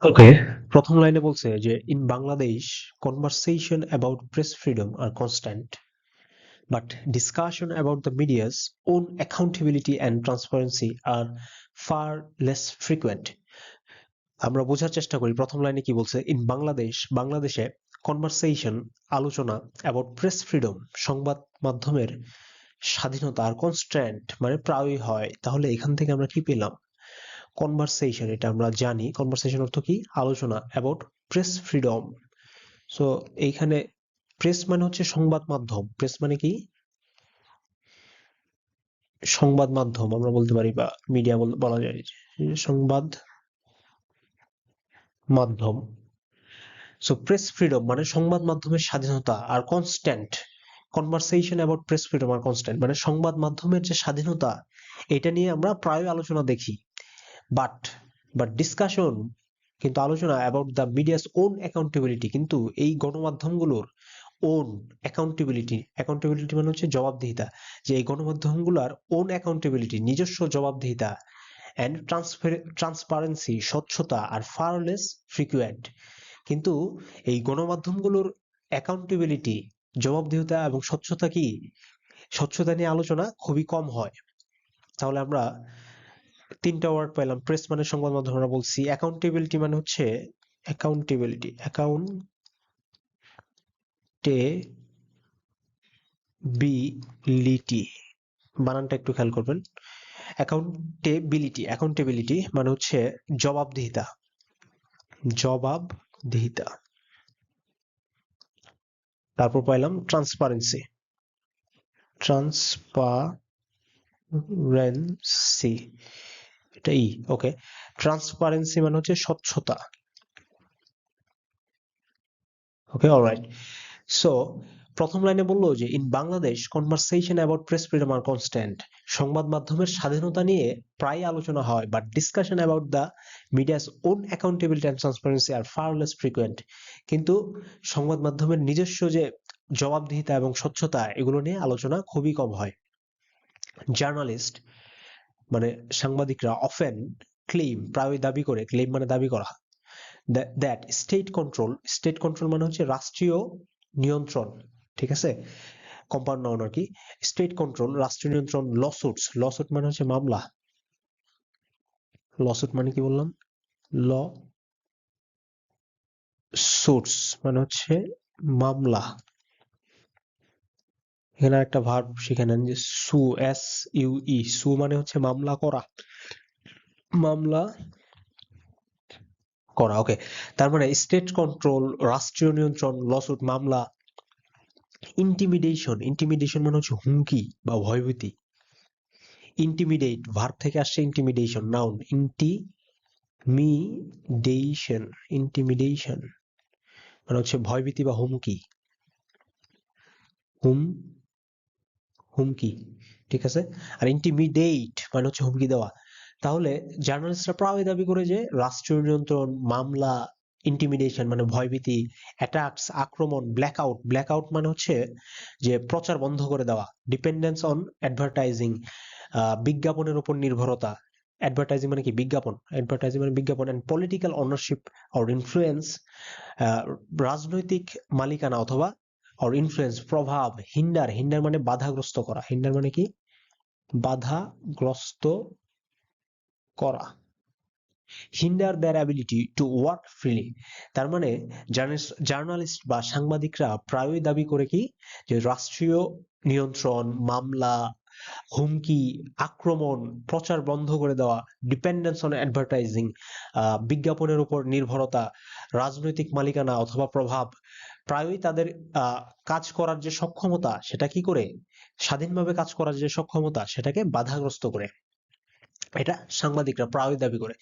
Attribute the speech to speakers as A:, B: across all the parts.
A: ওকে, প্রথম লাইনে বলছে যে in Bangladesh conversation about press freedom are constant, but discussion about the media's own accountability and transparency are far less frequent. আমরা বোঝার চেষ্টা করি প্রথম লাইনে কি বলছে। ইন বাংলাদেশে কনভারসেশন আলোচনা অ্যাবাউট প্রেস ফ্রিডম সংবাদ মাধ্যমের স্বাধীনতা আর কনস্ট্যান্ট মানে প্রায়ই হয়। তাহলে এখান থেকে আমরা কি পেলাম? কনভারসেশন, এটা আমরা জানি কনভারসেশন অর্থ কি, আলোচনা অ্যাবাউট প্রেস ফ্রিডম। সো এইখানে প্রেস মানে হচ্ছে সংবাদ মাধ্যম। প্রেস মানে কি? সংবাদ মাধ্যম আমরা বলতে পারি, বা মিডিয়া বলা যায়। সংবাদ মাধ্যম। সো প্রেস ফ্রিডম মানে সংবাদ মাধ্যমের স্বাধীনতা আর constant. Conversation about press freedom R constant মানে সংবাদ মাধ্যমের যে স্বাধীনতা, এটা নিয়ে আমরা প্রায় আলোচনা দেখি। বাট বাট ডিসকাশন, কিন্তু আলোচনা about the media's own accountability, কিন্তু এই গণমাধ্যমগুলোর ওন অ্যাকাউন্টেবিলিটি, অ্যাকাউন্টেবিলিটি মানে হচ্ছে জবাবদিহিতা, যে এই গণমাধ্যমগুলোর ওন অ্যাকাউন্টেবিলিটি নিজস্ব জবাবদিহিতা অ্যান্ড ট্রান্সপারেন্সি স্বচ্ছতা আর ফারলেস ফ্রিকুয়েন্ট, কিন্তু এই গণমাধ্যমগুলোর অ্যাকাউন্টেবিলিটি জবাবদিহিতা এবং স্বচ্ছতা কি, স্বচ্ছতা নিয়ে আলোচনা খুবই কম হয়। তাহলে আমরা তিনটা ওয়ার্ড পেলাম। প্রেস মানে সংবাদ মাধ্যম আমরা বলছি, অ্যাকাউন্টেবিলিটি মানে হচ্ছে অ্যাকাউন্টেবিলিটি, অ্যাকাউন্টেবিলিটি বানানটা একটু খেয়াল করবেন। অ্যাকাউন্টেবিলিটি মানে হচ্ছে জবাবদিহিতা, জবাবদিহিতা। তারপর পাইলাম ট্রান্সপারেন্সি, ট্রান্সপারেন্সি, এটা ই। ওকে, ট্রান্সপারেন্সি মানে হচ্ছে স্বচ্ছতা। ওকে, অলরাইট। সো প্রথম লাইনে বললো যে in Bangladesh conversation about press freedom R constant, সংবাদ মাধ্যমের স্বাধীনতা নিয়ে প্রায় আলোচনা হয়, but discussion about the media's own accountability and transparency are far less frequent, কিন্তু সংবাদ মাধ্যমের নিজস্ব যে জবাবদিহিতা এবং স্বচ্ছতা, এগুলো নিয়ে আলোচনা খুবই কম হয়। জার্নালিস্ট মানে সাংবাদিকরা অফেন ক্লেম প্রায় দাবি করে, ক্লেম মানে দাবি করা, দ্যাট স্টেট কন্ট্রোল মানে হচ্ছে রাষ্ট্রীয় নিয়ন্ত্রণ, ঠিক আছে, কম্পাউন্ড নাউন আর কি। স্টেট কন্ট্রোল রাষ্ট্রীয় নিয়ন্ত্রণ, লসুট মানে হচ্ছে মামলা, লসুট মানে কি বললাম, ল সুটস মানে হচ্ছে মামলা। এখানে একটা ভার্ব শিখে নেন যে সু, এস ইউ ই, সু মানে হচ্ছে মামলা করা, মামলা করা। ওকে, তার মানে স্টেট কন্ট্রোল রাষ্ট্রীয় নিয়ন্ত্রণ, লসুট মামলা। ইন্টিমিডেশন মানে হচ্ছে হুমকি বা ভয়ভীতি। ইন্টিমিডেট ভার্ব থেকে আসছে ইন্টিমিডেশন, নাউন ইন্টিমিডেশন মানে হচ্ছে ভয়ভীতি বা হুমকি, হুম হুমকি, ঠিক আছে। আর ইন্টিমিডেট মানে হচ্ছে হুমকি দেওয়া। তাহলে জার্নালিস্টরা প্রায় দাবি করে যে রাষ্ট্রীয় নিয়ন্ত্রণ, মামলা, ইন্টিমিডেশন মানে ভয়ভীতি, অ্যাটাকস আক্রমণ, ব্ল্যাকআউট মানে হচ্ছে যে প্রচার বন্ধ করে দেওয়া, ডিপেন্ডেন্স অন অ্যাডভার্টাইজিং বিজ্ঞাপনের উপর নির্ভরতা, অ্যাডভার্টাইজিং মানে কি বিজ্ঞাপন, অ্যাডভার্টাইজিং মানে বিজ্ঞাপন, and political ownership or influence রাজনৈতিক মালিকানা অথবা অর ইনফ্লুয়েন্স প্রভাব, হিন্ডার মানে বাধাগ্রস্ত করা, হিন্ডার মানে কি বাধাগ্রস্ত করা, hinder their ability to work freely. তার মানে জার্নালিস্ট বা সাংবাদিকরা প্রায়ই দাবি করে কি, যে রাষ্ট্রীয় নিয়ন্ত্রণ, মামলা, হুমকি, আক্রমণ, প্রচার বন্ধ করে দেওয়া, ডিপেন্ডেন্স অন অ্যাডভার্টাইজিং বিজ্ঞাপনের উপর নির্ভরতা, রাজনৈতিক মালিকানা অথবা প্রভাব, প্রায়ই তাদের কাজ করার যে সক্ষমতা সেটা কি করে, স্বাধীনভাবে কাজ করার যে সক্ষমতা সেটাকে বাধাগ্রস্ত করে, এটা সাংবাদিকরা প্রায়ই দাবি করে।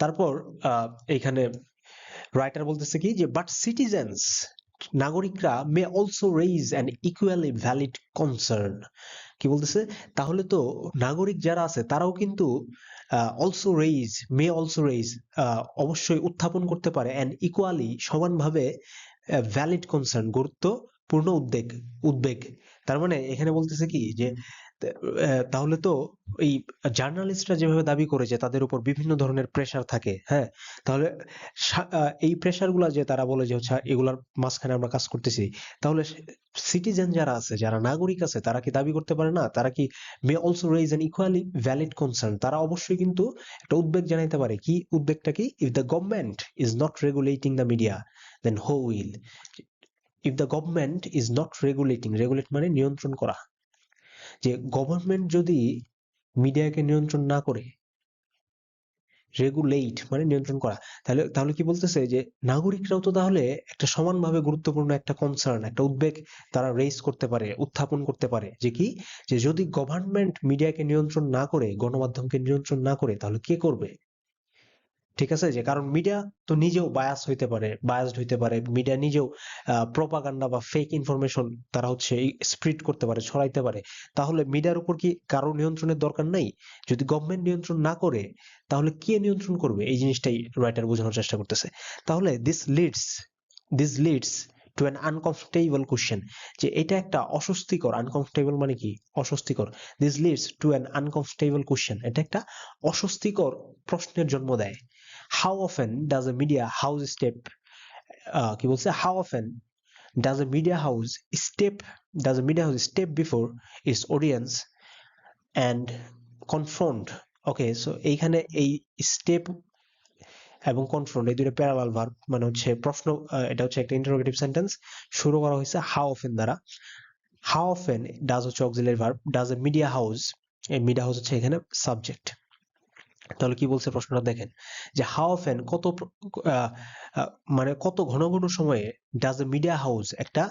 A: তারপর এইখানে রাইটার বলতেছে কি, যে বাট সিটিজেন্স নাগরিকরা may also raise an equally valid concern, কি বলতেছে, তাহলে তো নাগরিক যারা আছে তারাও কিন্তু অলসো রেইজ অবশ্যই উত্থাপন করতে পারে অ্যান ইকুয়ালি সমানভাবে ভ্যালিড কনসার্ন গুরুত্বপূর্ণ উদ্বেগ। তার মানে এখানে বলতেছে কি, যে তাহলে তো এই জার্নালিস্টরা যেভাবে দাবি করে যে তাদের উপর বিভিন্ন ধরনের প্রেসার থাকে, হ্যাঁ, তাহলে এই প্রেসার গুলা যে তারা বলে যে হচ্ছে এগুলার মাঝখানে আমরা কাজ করতেছি, তাহলে সিটিজেন যারা আছে, যারা নাগরিক আছে, তারা কি দাবি করতে পারে না? তারা কি may also raise an equally valid concern? তারা অবশ্যই কিন্তু একটা উদ্বেগ জানাইতে পারে। কি উদ্বেগটা? কি, if the government is not regulating the media, then who will? If the government is not regulating, regulate মানে নিয়ন্ত্রণ করা, যে গভর্নমেন্ট যদি মিডিয়াকে নিয়ন্ত্রণ না করে, রেগুলেট মানে নিয়ন্ত্রণ করা, তাহলে তাহলে কি বলতেছে যে নাগরিকরাও তো তাহলে একটা সমানভাবে গুরুত্বপূর্ণ একটা কনসার্ন, একটা উদ্বেগ তারা রেইজ করতে পারে, উত্থাপন করতে পারে, যে কি, যে যদি গভর্নমেন্ট মিডিয়াকে নিয়ন্ত্রণ না করে, গণমাধ্যমকে নিয়ন্ত্রণ না করে, তাহলে কে করবে? ঠিক আছে, যে কারণ মিডিয়া তো নিজেও বায়াস হইতে পারে, বায়াসড হইতে পারে, মিডিয়া নিজেও প্রপাগান্ডা বা ফেক ইনফরমেশন তারা হচ্ছে স্প্রিড করতে পারে, ছড়াইতে পারে। তাহলে মিডিয়ার উপর কি কারো নিয়ন্ত্রণের দরকার নাই? যদি গভর্নমেন্ট নিয়ন্ত্রণ না করে, তাহলে কে নিয়ন্ত্রণ করবে? এই জিনিসটাই রাইটার বোঝানোর চেষ্টা করতেছে। তাহলে this leads to an uncomfortable question, যে এটা একটা অস্বস্তিকর, আনকমফোর্টেবল মানে কি, অস্বস্তিকর। This leads to an uncomfortable question, এটা একটা অস্বস্তিকর প্রশ্নের জন্ম দেয়। How often does a media house step কি বলছে, how often does a media house step before its audience and confront? Okay, so এইখানে এই স্টেপ এবং কনফ্রন্ট এই দুটো প্যারালাল ভার্ব, মানে হচ্ছে প্রশ্ন, এটা হচ্ছে একটা ইন্টারোগেটিভ সেন্টেন্স, শুরু করা হয়েছে হাউ অফেন দ্বারা। হাউ অফেন ডাজ হচ্ছে auxiliary verb, does a media house, এই মিডিয়া হাউস হচ্ছে এখানে সাবজেক্ট। তাহলে কি বলছে প্রশ্নটা দেখেন, যে হাউ অফেন কত আহ, মানে কত ঘন ঘন সময়ে ডাজ এ মিডিয়া হাউস একটা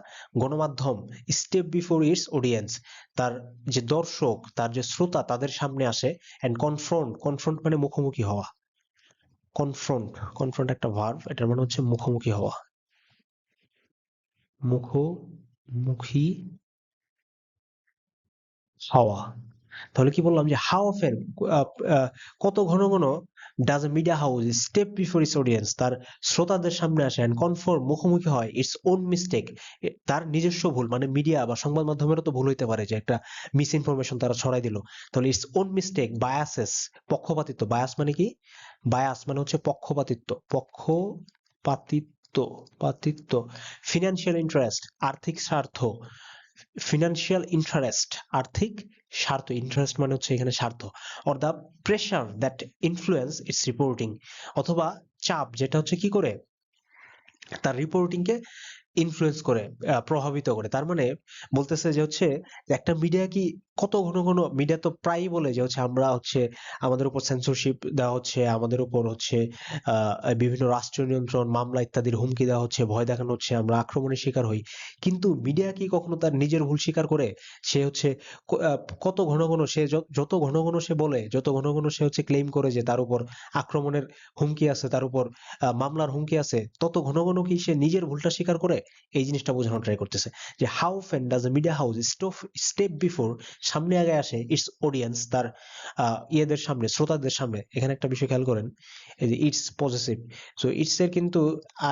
A: গণমাধ্যম স্টেপ বিফোর ইটস অডিয়েন্স, তার যে দর্শক, তার যে শ্রোতা, তাদের সামনে আসে, এন্ড কনফ্রন্ট মানে মুখোমুখি হওয়া। কনফ্রন্ট একটা ভার্ব, এটার মানে হচ্ছে মুখোমুখি হওয়া, মুখোমুখি হওয়া। তাহলে কি বললাম, যে হাউ অফেন কত ঘন ঘন does a media house step before it's audience, তার শ্রোতাদের সামনে আসে, এন্ড কনফর্ম মুখোমুখি হয় ইটস ওন মিস্টেক, তার নিজস্ব ভুল, মানে মিডিয়া বা সংবাদ মাধ্যমেরও তো ভুল হইতে পারে, যে একটা মিস ইনফরমেশন তারা ছড়াই দিল। তাহলে ইটস ওন মিস্টেক, বায়াসেস, পক্ষপাতিত্ব, বায়াস মানে কি, বায়াস মানে হচ্ছে পক্ষপাতিত্ব, পাতিত্ব, ফিনান্সিয়াল ইন্টারেস্ট, আর্থিক স্বার্থ, ফিনান্সিয়াল ইন্টারেস্ট, আর্থিক স্বার্থ, ইন্টারেস্ট মানে হচ্ছে এখানে স্বার্থ, or the pressure that influence it's reporting, অথবা চাপ যেটা হচ্ছে কি করে তার রিপোর্টিং কে ইনফ্লুয়েন্স করে, প্রভাবিত করে। তার মানে বলতেছে যে হচ্ছে যে একটা মিডিয়া কি কত ঘন ঘন, মিডিয়া তো প্রায়ই বলে যে হচ্ছে আমরা হচ্ছে আমাদের উপর সেন্সরশিপ দেওয়া হচ্ছে, আমাদের উপর হচ্ছে বিভিন্ন রাষ্ট্রীয় নিয়ন্ত্রণ, মামলা ইত্যাদির হুমকি দেওয়া হচ্ছে, ভয় দেখানো হচ্ছে, আমরা আক্রমণের শিকার হই। কিন্তু মিডিয়া কি কখনো তার নিজের ভুল স্বীকার করে? সে হচ্ছে কত ঘন ঘন সে যত ঘন ঘন সে বলে, যত ঘন ঘন সে হচ্ছে ক্লেম করে যে তার উপর আক্রমণের হুমকি আছে, তার উপর মামলার হুমকি আছে, তত ঘন ঘন কি সে নিজের ভুলটা স্বীকার করে? এই জিনিসটা বোঝানোর ট্রাই করতেছে, যে how often does a media house step before, সামনে আগে আসে ইটস অডিয়েন্স, তার ইয়েদের সামনে, শ্রোতাদের সামনে। এখানে একটা বিষয় খেয়াল করেন, এই যে ইটস পজেসিভ, সো ইটস এর কিন্তু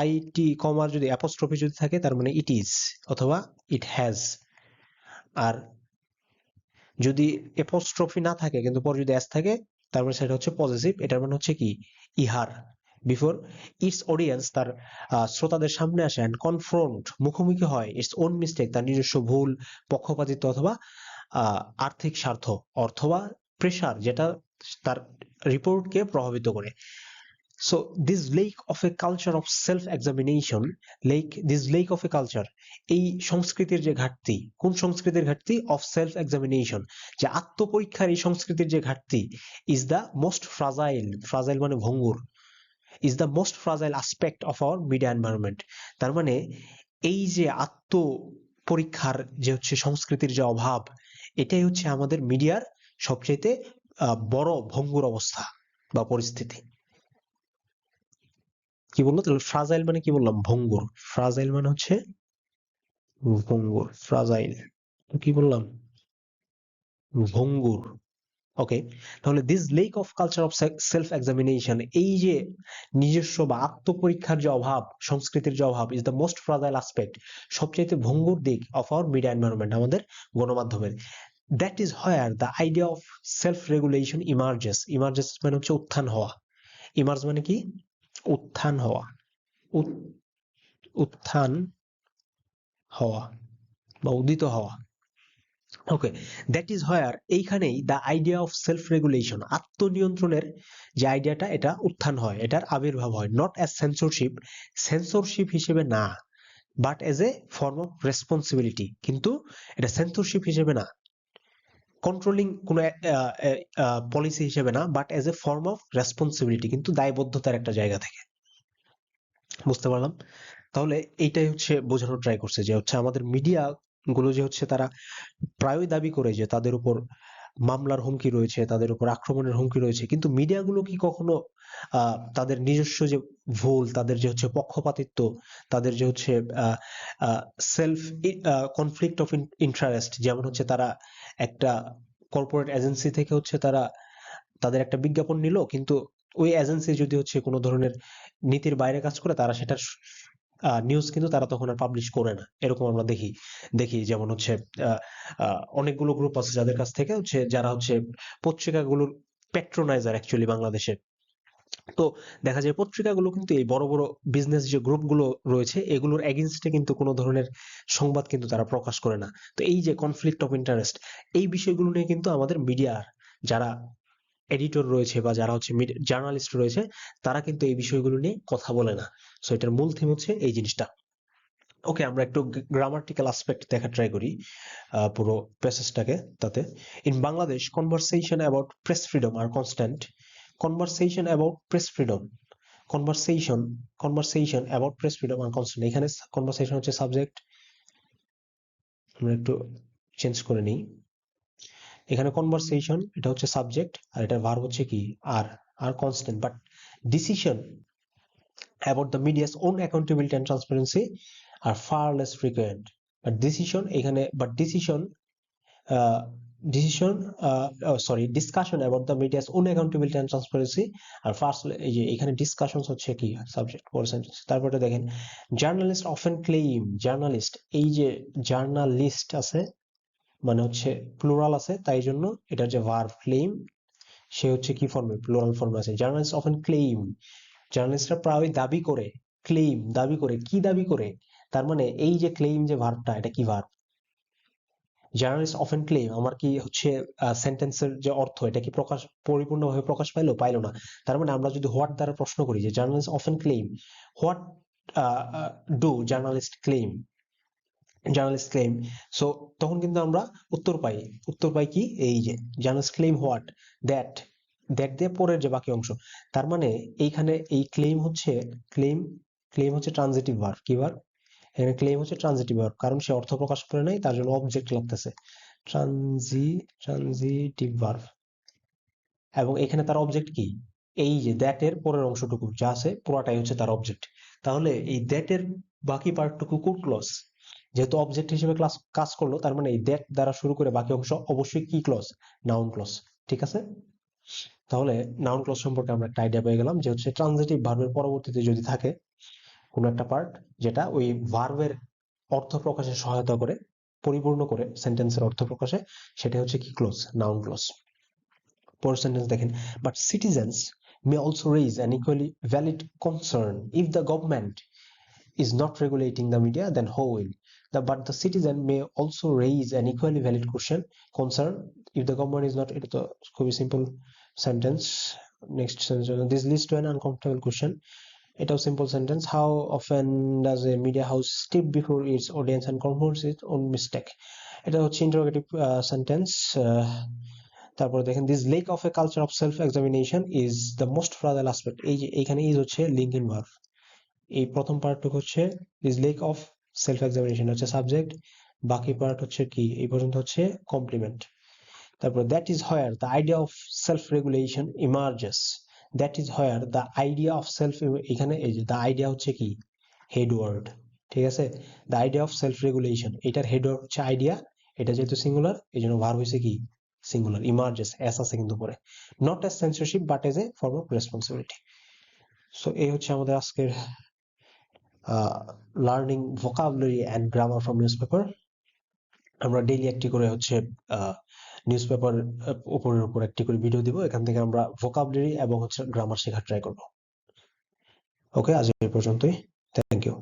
A: আইটি কমার যদি অ্যাপোস্ট্রফি যদি থাকে, তার মানে ইট ইজ অথবা ইট হ্যাজ। আর যদি অ্যাপোস্ট্রফি না থাকে কিন্তু পরে যদি এস থাকে, তার মানে সেটা হচ্ছে পজেসিভ, এটার মানে হচ্ছে কি, ইহার। বিফোর ইটস অডিয়েন্স, তার শ্রোতাদের সামনে আসে, অ্যান্ড কনফ্রন্ট মুখোমুখি হয় ইটস ওন মিস্টেক, তার নিজস্ব ভুল, পক্ষপাতিত্ব, অথবা আর্থিক স্বার্থ, অথবা প্রেশার যেটা তার রিপোর্টকে প্রভাবিত করে। So this lack of a culture of self-examination, this lack of a culture, এই সংস্কৃতির যে ঘাটতি, কোন সংস্কৃতির ঘাটতি? of self-examination, যে আত্মপরীক্ষার এই সংস্কৃতির যে ঘাটতি, is the most fragile মানে ভঙ্গুর, is the most fragile aspect of our media environment। তার মানে এই যে পরীক্ষার যে হচ্ছে সংস্কৃতির যে অভাব, এটাই হচ্ছে আমাদের মিডিয়ার সবচেয়ে বড় ভঙ্গুর অবস্থা বা পরিস্থিতি। কি বললো তাহলে? ফ্রাজাইল মানে কি বললাম? ভঙ্গুর। ফ্রাজাইল মানে হচ্ছে ভঙ্গুর, ফ্রাজাইল কি বললাম? ভঙ্গুর। ওকে, তাহলে this lake of culture of self examination, এই যে নিজস্ব বা আত্মপরীক্ষার যে অভাব, সংস্কৃতির যে অভাব, is the most fragile aspect, সবচেয়ে ভঙ্গুর দিক অফ আওয়ার মিডিয়া এনভায়রনমেন্ট, আমাদের গণমাধ্যমের। That is where the idea of self regulation ইমার্জেস মানে হচ্ছে উত্থান হওয়া। ইমার্জ মানে কি? উত্থান হওয়া, উত্থান হওয়া বা উদিত হওয়া। ওকে, দ্যাট ইজ হোয়ার এইখানেই the idea of self regulation আত্মনিয়ন্ত্রণের যে আইডিয়াটা এটা উত্থান হয়, এটার আবির্ভাব হয়। নট অ্যাজ সেন্সরশিপ হিসেবে না, but as a form of responsibility, কিন্তু এটা সেন্সরশিপ হিসেবে না, কন্ট্রোলিং কোনো পলিসি হিসেবে না, but as a form of responsibility, কিন্তু দায়বদ্ধতার একটা জায়গা থেকে। বুঝতে পারলাম? তাহলে এইটাই হচ্ছে বোঝানোর ট্রাই করছে যে হচ্ছে আমাদের মিডিয়া গুলো যে হচ্ছে তারা প্রায়ই দাবি করে যে তাদের উপর মামলার হুমকি রয়েছে, তাদের উপর আক্রমণের হুমকি রয়েছে, কিন্তু মিডিয়াগুলো কি কখনো তাদের নিজস্ব যে ভুল, তাদের যে হচ্ছে পক্ষপাতিত্ব, তাদের যে হচ্ছে সেলফ কনফ্লিক্ট অফ ইন্টারেস্ট, যেমন হচ্ছে তারা একটা কর্পোরেট এজেন্সি থেকে হচ্ছে তারা তাদের একটা বিজ্ঞাপন নিল, কিন্তু ওই এজেন্সি যদি হচ্ছে কোনো ধরনের নীতির বাইরে কাজ করে, তারা সেটার নিউজ কিন্তু তারা তখন আর পাবলিশ করে না। এরকম আমরা দেখি দেখি যেমন হচ্ছে অনেকগুলো গ্রুপ আছে যাদের কাছ থেকে হচ্ছে যারা হচ্ছে পত্রিকাগুলোর প্যাট্রোনাইজার অ্যাকচুয়ালি বাংলাদেশে। তো দেখা যায় পত্রিকাগুলো কিন্তু এই বড় বড় বিজনেস যে গ্রুপগুলো রয়েছে এগুলোর এগেইনস্টে কিন্তু কোনো ধরনের সংবাদ কিন্তু তারা প্রকাশ করে না। তো এই যে কনফ্লিক্ট অফ ইন্টারেস্ট, এই বিষয়গুলো নিয়ে কিন্তু আমাদের মিডিয়ার যারা এডিটর রয়েছে বা যারা হচ্ছে জার্নালিস্ট রয়েছে, তারা কিন্তু এই বিষয়গুলো নিয়ে কথা বলে না। সো এটার মূল থিম হচ্ছে এই জিনিসটা। ওকে, আমরা একটু গ্রামাটিক্যাল অ্যাসপেক্ট দেখা ট্রাই করি পুরো প্যাসেজটাকে। তাতে in Bangladesh conversation about press freedom R constant. Conversation about press freedom, conversation about press freedom R constant. এখানে কনভারসেশন হচ্ছে সাবজেক্ট, আমরা একটু চেঞ্জ করে নিই। এখানে কনভারসেশন এটা হচ্ছে সাবজেক্ট, আর এটা ভার্ব হচ্ছে কি আর, আর constant. But decision about the media's own accountability and transparency are far less frequent. But decision এখানে but uh, discussion about the media's own accountability and transparency are first, এই যে এখানে ডিসকাশন হচ্ছে কি সাবজেক্ট পর সেন্টেন্স। তারপরে দেখেন journalist often claim, journalist এই যে জার্নালিস্ট আছে মানে হচ্ছে প্লুরাল আছে, তাই জন্য এটার যে ভার্ব ক্লেইম সে হচ্ছে কি ফর্মে, প্লুরাল ফর্মে আছে। জার্নালিস্ট অফেন ক্লেইম, জার্নালিস্টরা প্রায় দাবি করে, ক্লেইম দাবি করে, কি দাবি করে, তার মানে এই যে ক্লেইম যে ভার্বটা, এটা কি ভার্ব? জার্নালিস্ট অফেন ক্লেইম, আমার কি হচ্ছে সেন্টেন্সের যে অর্থ এটা কি প্রকাশ পরিপূর্ণভাবে প্রকাশ পাইলো না। তার মানে আমরা যদি হোয়াট দ্বারা প্রশ্ন করি যে journalist often claim, what do journalist claim, journalist claim, so তখন কিন্তু আমরা উত্তর পাই কি, এই যে journalist claim what, that, that দিয়ে পরের যে বাকি অংশ। তার মানে এইখানে এই ক্লেইম হচ্ছে ক্লেইম, ক্লেইম হচ্ছে ট্রানজিটিভ ভার্ব। কি ভার্ব? এখানে ক্লেইম হচ্ছে ট্রানজিটিভ ভার্ব, কারণ সে অর্থ প্রকাশ করে নাই, তার জন্য অবজেক্ট লাগতেছে, ট্রানজিটিভ ভার্ব। এবং এখানে তার অবজেক্ট কি, এই যে দ্যাট এর পরের অংশটুকু যা আছে পুরাটাই হচ্ছে তার অবজেক্ট। তাহলে এই দ্যাট এর বাকি পার্টটুকু কোড ক্লজ, যেহেতু অবজেক্ট হিসেবে কাজ করলো, তার মানে এই দ্যাট দ্বারা শুরু করে বাকি অংশ অবশ্যই কি ক্লজ, নাউন ক্লজ। ঠিক আছে, তাহলে নাউন ক্লজ সম্পর্কে আমরা একটা আইডিয়া পেয়ে গেলাম যে হচ্ছে ট্রানজিটিভ ভার্বের পরবর্তীতে যদি থাকে কোনো একটা পার্ট যেটা ওই ভার্বের অর্থ প্রকাশে সহায়তা করে, পরিপূর্ণ করে সেন্টেন্সের অর্থ প্রকাশে, সেটা হচ্ছে কি ক্লজ, নাউন ক্লজ। পরের সেন্টেন্স দেখেন, but citizens may also raise an equally valid concern if the government is not regulating the media, then how will but the citizen may also raise an equally valid question concern if the government is not, এটা তো খুবই simple sentence. Next sentence, this leads to an uncomfortable question, এটাও simple sentence, how often does a media house step before its audience and confirms its own mistake, এটা হচ্ছে interrogative sentence. তারপরে দেখেন, this lack of a culture of self examination is the most fragile aspect, এই যে এইখানে is হচ্ছে linking verb. এই প্রথম পার্টটুকু হচ্ছে this lake of self examination হচ্ছে সাবজেক্ট, বাকি পার্ট হচ্ছে কি এই পর্যন্ত হচ্ছে কমপ্লিমেন্ট। তারপর that is where the idea of self regulation ইমার্জেস, that is where the idea of self, এখানে এই যে দ্য আইডিয়া হচ্ছে কি হেড ওয়ার্ড, ঠিক আছে, the idea of self regulation, এটার হেড ওয়ার্ড হচ্ছে আইডিয়া, এটা যেহেতু সিঙ্গুলার এই জন্য ভার্ব হয়েছে কি সিঙ্গুলার, ইমার্জেস, এস আছে কিন্তু পরে, not age censorship but as a form of responsibility. So এই হচ্ছে আমাদের আজকের learning vocabulary and grammar from newspaper. আমরা ডেইলি একটি করে হচ্ছে নিউজ পেপার উপরের উপর একটি করে ভিডিও দিব। এখান থেকে আমরা ভোকাবুলারি এবং হচ্ছে গ্রামার শেখার ট্রাই করব। ওকে, আজ এই পর্যন্তই। Thank you.